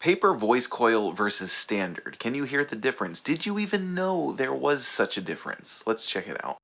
Paper voice coil versus standard. Can you hear the difference? Did you even know there was such a difference? Let's check it out.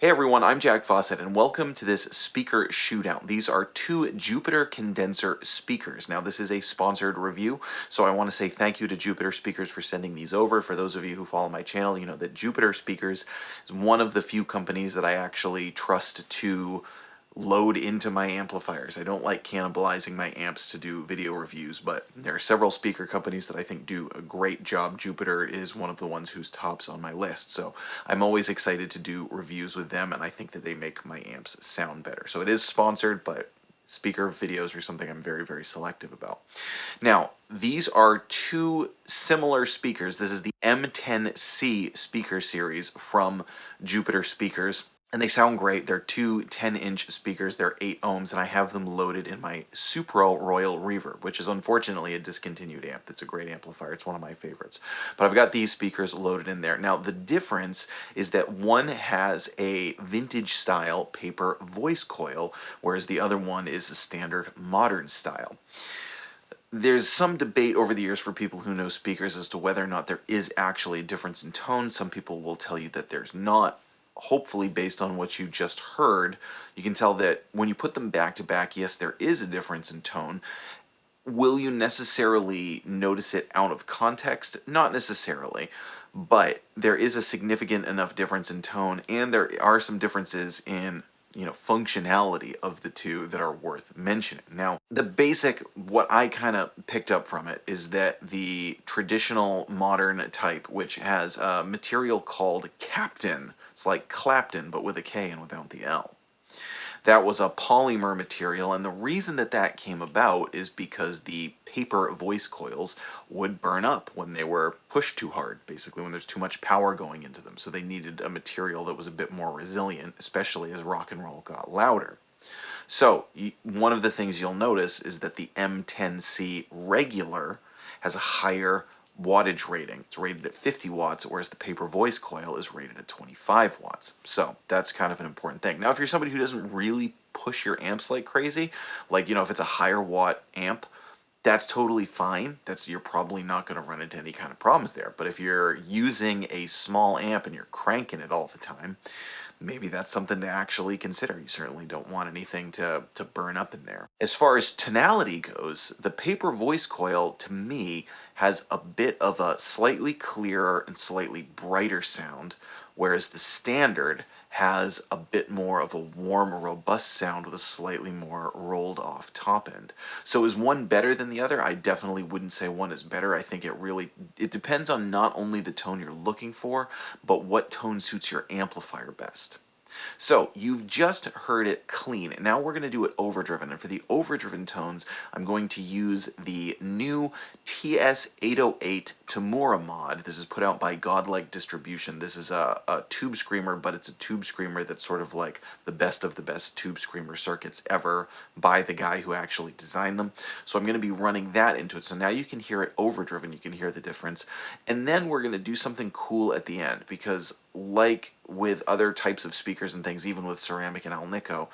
Hey everyone, I'm Jack Fossett, and welcome to this speaker shootout. These are two Jupiter Condenser speakers. Now, this is a sponsored review, so I want to say thank you to Jupiter Speakers for sending these over. For those of you who follow my channel, you know that Jupiter Speakers is one of the few companies that I actually trust to load into my amplifiers. I don't like cannibalizing my amps to do video reviews, but there are several speaker companies that I think do a great job. Jupiter is one of the ones who's tops on my list, so I'm always excited to do reviews with them, and I think that they make my amps sound better. So it is sponsored, but speaker videos are something I'm very, very selective about. Now, these are two similar speakers. This is the M10c speaker series from Jupiter Speakers. And they sound great. They're two 10-inch speakers. They're 8 ohms, and I have them loaded in my Supro Royal Reverb, which is unfortunately a discontinued amp. That's a great amplifier. It's one of my favorites. But I've got these speakers loaded in there. Now, the difference is that one has a vintage-style paper voice coil, whereas the other one is a standard modern style. There's some debate over the years for people who know speakers as to whether or not there is actually a difference in tone. Some people will tell you that there's not. Hopefully, based on what you just heard, you can tell that when you put them back to back, yes, there is a difference in tone. Will you necessarily notice it out of context? Not necessarily, but there is a significant enough difference in tone, and there are some differences in functionality of the two that are worth mentioning. Now, the basic, what I kind of picked up from it is that the traditional modern type, which has a material called Captain, it's like Clapton, but with a K and without the L. That was a polymer material, and the reason that that came about is because the paper voice coils would burn up when they were pushed too hard, basically when there's too much power going into them. So they needed a material that was a bit more resilient, especially as rock and roll got louder. So one of the things you'll notice is that the M10c regular has a higher wattage rating. It's rated at 50 watts, whereas the paper voice coil is rated at 25 watts. So that's kind of an important thing. Now, if you're somebody who doesn't really push your amps like crazy, like, if it's a higher watt amp, that's totally fine. You're probably not going to run into any kind of problems there. But if you're using a small amp and you're cranking it all the time, maybe that's something to actually consider. You certainly don't want anything to burn up in there. As far as tonality goes, the paper voice coil, to me, has a bit of a slightly clearer and slightly brighter sound, whereas the standard has a bit more of a warm, robust sound with a slightly more rolled off top end. So is one better than the other? I definitely wouldn't say one is better. I think it depends on not only the tone you're looking for, but what tone suits your amplifier best. So you've just heard it clean. Now we're going to do it overdriven. And for the overdriven tones, I'm going to use the new TS808 Tamura mod. This is put out by Godlike Distribution. This is a tube screamer, but it's a tube screamer that's sort of like the best of the best tube screamer circuits ever by the guy who actually designed them. So I'm going to be running that into it. So now you can hear it overdriven. You can hear the difference. And then we're going to do something cool at the end, because like with other types of speakers and things, even with ceramic and alnico,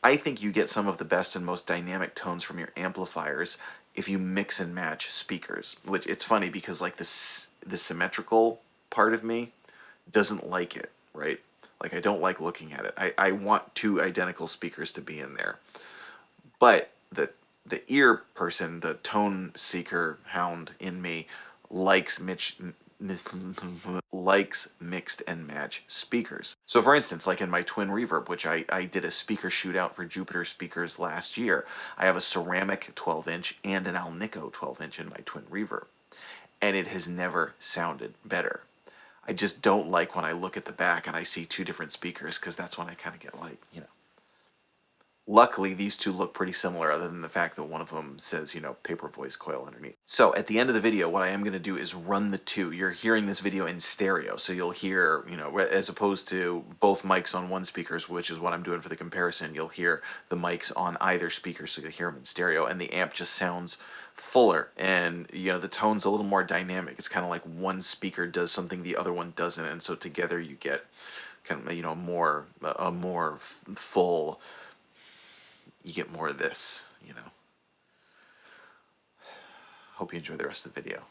I think you get some of the best and most dynamic tones from your amplifiers if you mix and match speakers. Which, it's funny because like the symmetrical part of me doesn't like it, right? Like, I don't like looking at it. I want two identical speakers to be in there. But the ear person, the tone seeker hound in me, likes mixed and match speakers. So for instance, like in my twin reverb, which I did a speaker shootout for Jupiter speakers last year, I have a ceramic 12-inch and an alnico 12-inch in my twin reverb. And it has never sounded better. I just don't like when I look at the back and I see two different speakers, because that's when I kind of get like, you know. Luckily, these two look pretty similar, other than the fact that one of them says, you know, Paper Voice Coil underneath. So at the end of the video, what I am going to do is run the two. You're hearing this video in stereo, so you'll hear, you know, as opposed to both mics on one speaker, which is what I'm doing for the comparison, you'll hear the mics on either speaker, so you'll hear them in stereo, and the amp just sounds fuller, and, you know, the tone's a little more dynamic. It's kind of like one speaker does something the other one doesn't, and so together you get kind of, you know, a more full. You get more of this, you know. Hope you enjoy the rest of the video.